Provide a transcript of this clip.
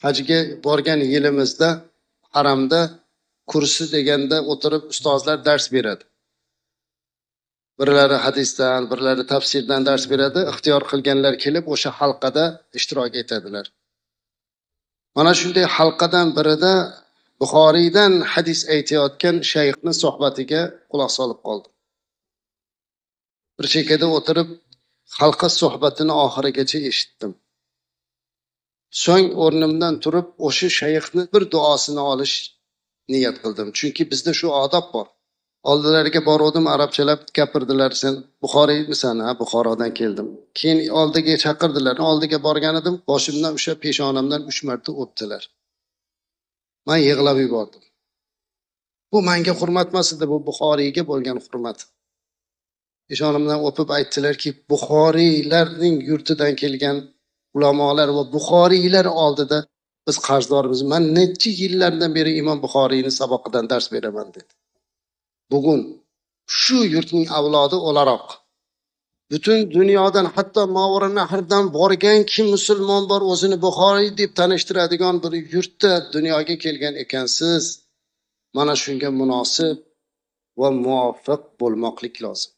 hajga borgan yilimizda haramda kursi deganda o'tirib ustozlar dars beradi. Birlari hadisdan, birlari tafsirdan dars beradi. Ixtiyor qilganlar kelib o'sha halqada ishtirok etadilar. Mana shunday halqadan birida Buxoriydan hadis aytayotgan shayxning suhbatiga quloq solib qoldim. Bir chekada o'tirib halqa suhbatini oxirigacha eshitdim. So'ng o'rnimdan turib o'sha shayxni bir duosini olish niyat qildim. Chunki bizda shu odob bor. Oldilariga bordim, arabchalab gapirdilar. Sen Buxoriymisan? Ha, Buxorodan keldim. Keyin oldiga chaqirdilar. Oldiga borgan edim, boshimdan o'sha peshonamdan 3 marta o'pdilar. Men yig'lab yubordim. Bu menga hurmat emas edi, bu Buxoriyga bo'lgan hurmat. Peshonamdan o'pib aytdilarki, Buxoriylarning yurtidan kelgan ulamolar va Buxoriylar oldida biz qarzdormiz. Men necha yillardan beri Imom Buxoriyning saboqidan dars beraman dedi. Bugun shu yurtning avlodi o'laroq butun dunyodan, hatto Movarounnahrdan borgan kim musulmon bor, o'zini Buxoriy deb tanishtiradigan bir yurtda dunyoga kelgan ekansiz. Mana shunga munosib va muvofiq bo'lmoqlik lozim.